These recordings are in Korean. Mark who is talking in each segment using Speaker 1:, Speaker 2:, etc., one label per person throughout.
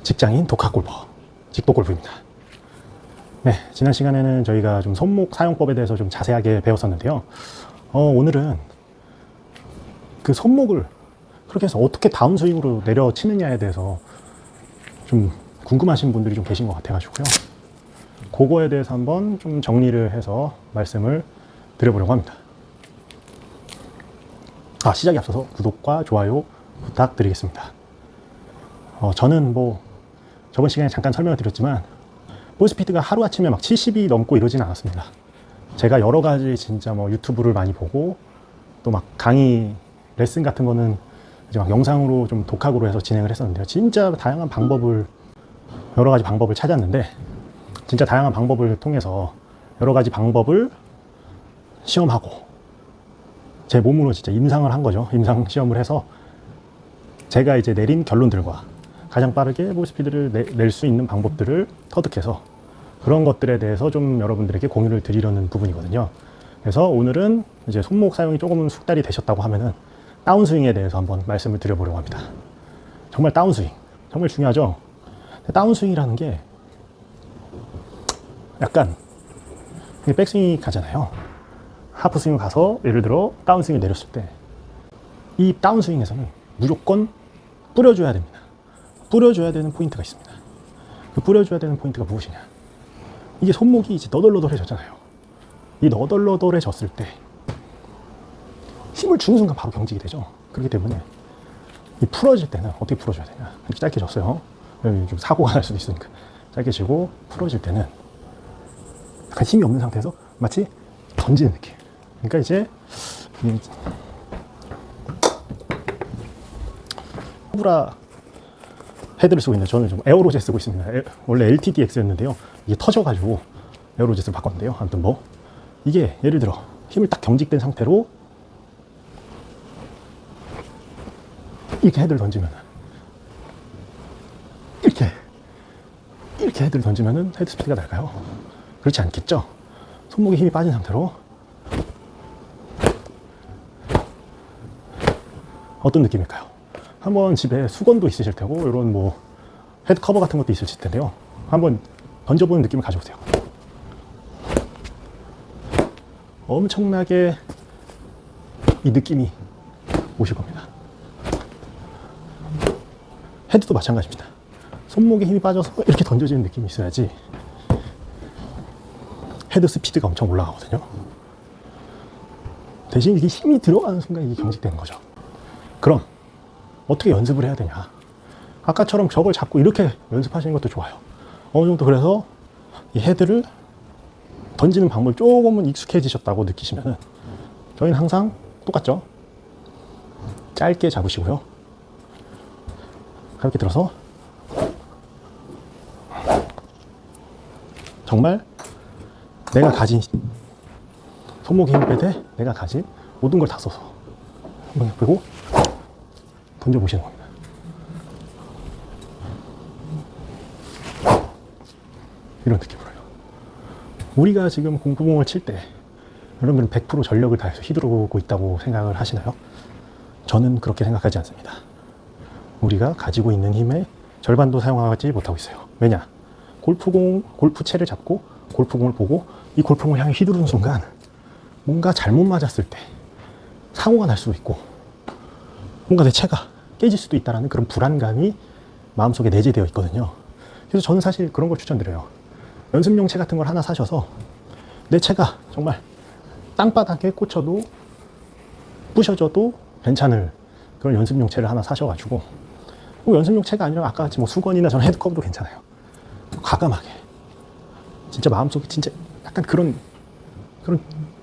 Speaker 1: 직장인 독학골퍼, 직독골프입니다. 네, 지난 시간에는 저희가 좀 손목 사용법에 대해서 좀 자세하게 배웠었는데요. 오늘은 그 손목을 그렇게 해서 어떻게 다운스윙으로 내려치느냐에 대해서 좀 궁금하신 분들이 좀 계신 것 같아가지고요. 그거에 대해서 한번 좀 정리를 해서 말씀을 드려보려고 합니다. 시작에 앞서서 구독과 좋아요 부탁드리겠습니다. 저는 저번 시간에 잠깐 설명을 드렸지만 볼스피드가 하루아침에 막 70이 넘고 이러진 않았습니다. 제가 여러 가지 진짜 유튜브를 많이 보고 또 막 강의 레슨 같은 거는 이제 막 영상으로 좀 독학으로 해서 진행을 했었는데요. 진짜 다양한 방법을 여러 가지 방법을 찾았는데 진짜 다양한 방법을 통해서 여러 가지 방법을 시험하고 제 몸으로 진짜 임상을 한 거죠. 임상 시험을 해서 제가 이제 내린 결론들과 가장 빠르게 볼스피드를 낼 수 있는 방법들을 터득해서 그런 것들에 대해서 좀 여러분들에게 공유를 드리려는 부분이거든요. 그래서 오늘은 이제 손목 사용이 조금은 숙달이 되셨다고 하면은 다운스윙에 대해서 한번 말씀을 드려보려고 합니다. 정말 다운스윙 정말 중요하죠. 다운스윙이라는 게 약간 백스윙이 가잖아요. 하프스윙 가서 예를 들어 다운스윙을 내렸을 때 이 다운스윙에서는 무조건 뿌려줘야 됩니다. 뿌려줘야 되는 포인트가 있습니다. 그 뿌려줘야 되는 포인트가 무엇이냐, 이게 손목이 이제 너덜너덜해졌잖아요. 이 너덜너덜해졌을 때 힘을 주는 순간 바로 경직이 되죠. 그렇기 때문에 이 풀어질 때는 어떻게 풀어줘야 되냐, 이렇게 짧게 졌어요. 좀 사고가 날 수도 있으니까 짧게 지고 풀어질 때는 약간 힘이 없는 상태에서 마치 던지는 느낌. 그러니까 이제 코브라 헤드를 쓰고 있는데 저는 좀 에어로젯 쓰고 있습니다. 원래 LTDX였는데요. 이게 터져가지고 에어로젯을 바꿨는데요. 아무튼 이게 예를 들어 힘을 딱 경직된 상태로 이렇게 헤드를 던지면 이렇게 헤드를 던지면은 헤드 스피드가 날까요? 그렇지 않겠죠? 손목에 힘이 빠진 상태로 어떤 느낌일까요? 한번 집에 수건도 있으실 테고 이런 헤드 커버 같은 것도 있으실 텐데요. 한번 던져보는 느낌을 가져보세요. 엄청나게 이 느낌이 오실 겁니다. 헤드도 마찬가지입니다. 손목에 힘이 빠져서 이렇게 던져지는 느낌이 있어야지 헤드 스피드가 엄청 올라가거든요. 대신 이게 힘이 들어가는 순간 이게 경직되는 거죠. 그럼 어떻게 연습을 해야 되냐, 아까처럼 저걸 잡고 이렇게 연습하시는 것도 좋아요. 어느 정도 그래서 이 헤드를 던지는 방법을 조금은 익숙해지셨다고 느끼시면은 저희는 항상 똑같죠. 짧게 잡으시고요, 가볍게 들어서 정말 내가 가진 손목에 힘을 빼되 내가 가진 모든 걸 다 써서 한번 해보고 던져보시는 겁니다. 이런 느낌으로요. 우리가 지금 공구공을 칠 때 여러분은 100% 전력을 다해서 휘두르고 있다고 생각을 하시나요? 저는 그렇게 생각하지 않습니다. 우리가 가지고 있는 힘의 절반도 사용하지 못하고 있어요. 왜냐? 골프채를 잡고 골프공을 보고 이 골프공을 향해 휘두르는 순간 뭔가 잘못 맞았을 때 사고가 날 수도 있고 뭔가 내 채가 깨질 수도 있다는 그런 불안감이 마음속에 내재되어 있거든요. 그래서 저는 사실 그런 걸 추천드려요. 연습용 채 같은 걸 하나 사셔서 내 채가 정말 땅바닥에 꽂혀도 부셔져도 괜찮을 그런 연습용 채를 하나 사셔가지고, 연습용 채가 아니라 아까 같이 수건이나 저는 헤드커브도 괜찮아요. 과감하게 진짜 마음속에 진짜 약간 그런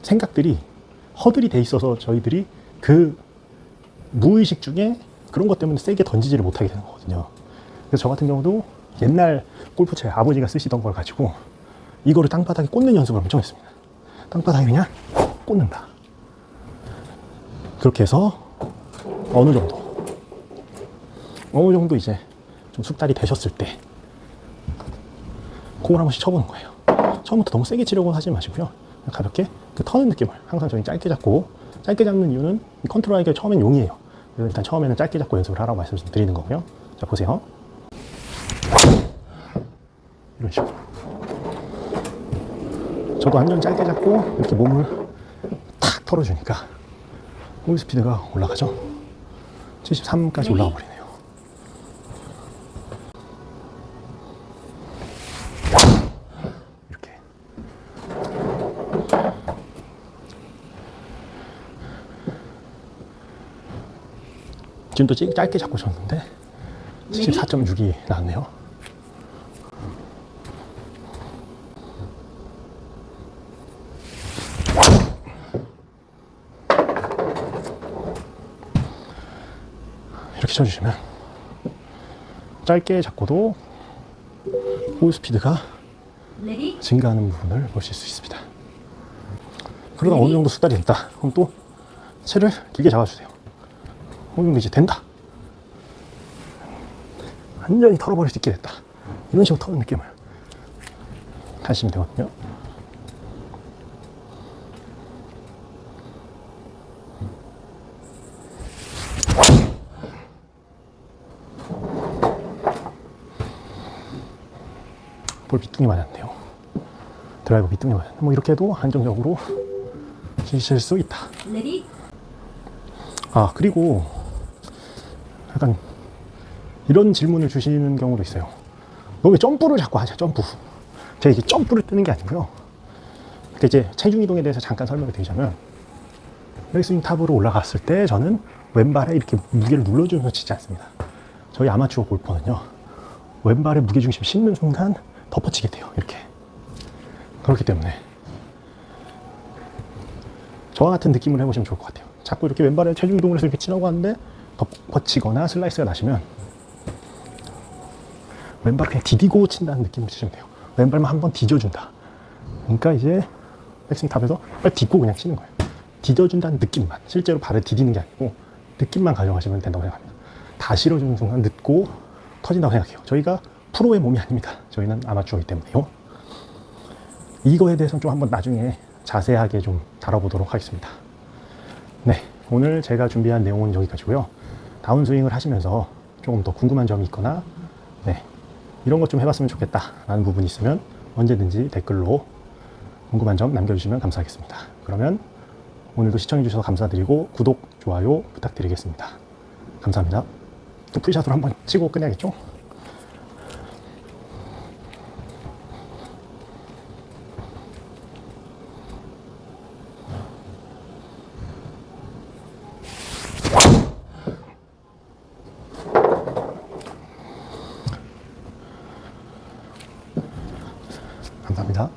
Speaker 1: 생각들이 허들이 돼 있어서 저희들이 그 무의식 중에 그런 것 때문에 세게 던지지를 못하게 되는 거거든요. 그래서 저 같은 경우도 옛날 골프채 아버지가 쓰시던 걸 가지고 이거를 땅바닥에 꽂는 연습을 엄청 했습니다. 땅바닥에 그냥 꽂는다. 그렇게 해서 어느 정도 이제 좀 숙달이 되셨을 때 공을 한 번씩 쳐보는 거예요. 처음부터 너무 세게 치려고 하지 마시고요. 가볍게 그 터는 느낌을 항상 저희 짧게 잡는 이유는 컨트롤하기가 처음엔 용이에요. 그래서 일단 처음에는 짧게 잡고 연습을 하라고 말씀드리는 거고요. 자, 보세요. 이런 식으로. 저도 완전 짧게 잡고 이렇게 몸을 탁 털어주니까 홀 스피드가 올라가죠. 73까지 올라가 버리네요. 이렇게. 지금 또 짧게 잡고 쳤는데 74.6이 나왔네요. 이렇게 쳐주시면 짧게 잡고도 홀 스피드가 증가하는 부분을 보실 수 있습니다. 그러다 어느 정도 숙달이 됐다. 그럼 또 채를 길게 잡아주세요. 어느 정도 이제 된다. 완전히 털어버릴 수 있게 됐다. 이런 식으로 터는 느낌을 하시면 되거든요. 볼 밑둥이 맞았네요. 드라이버 밑둥이 맞았네. 뭐 이렇게 해도 안정적으로 치실 수 있다. 아, 그리고 약간 이런 질문을 주시는 경우도 있어요. 너 왜 점프를 자꾸 하냐, 점프. 제가 이게 점프를 뜨는 게 아니고요. 근데 이제 체중 이동에 대해서 잠깐 설명을 드리자면, 백스윙 탑으로 올라갔을 때 저는 왼발에 이렇게 무게를 눌러주면서 치지 않습니다. 저희 아마추어 골퍼는요, 왼발에 무게중심 싣는 순간 덮어치게 돼요. 이렇게. 그렇기 때문에 저와 같은 느낌을 해보시면 좋을 것 같아요. 자꾸 이렇게 왼발에 체중 이동을 해서 이렇게 치려고 하는데 덮어치거나 슬라이스가 나시면 왼발을 그냥 디디고 친다는 느낌을 치시면 돼요. 왼발만 한번 디뎌준다. 그러니까 이제 백스윙 탑에서 빨리 딛고 그냥 치는 거예요. 디뎌준다는 느낌만. 실제로 발을 디디는 게 아니고 느낌만 가져가시면 된다고 생각합니다. 다 실어주는 순간 늦고 터진다고 생각해요. 저희가 프로의 몸이 아닙니다. 저희는 아마추어이기 때문에요. 이거에 대해서는 좀 한번 나중에 자세하게 좀 다뤄보도록 하겠습니다. 네, 오늘 제가 준비한 내용은 여기까지고요. 다운스윙을 하시면서 조금 더 궁금한 점이 있거나 네, 이런 것 좀 해봤으면 좋겠다 라는 부분이 있으면 언제든지 댓글로 궁금한 점 남겨주시면 감사하겠습니다. 그러면 오늘도 시청해주셔서 감사드리고 구독, 좋아요 부탁드리겠습니다. 감사합니다. 또 풀샷으로 한번 치고 끝내야겠죠? 감사합니다.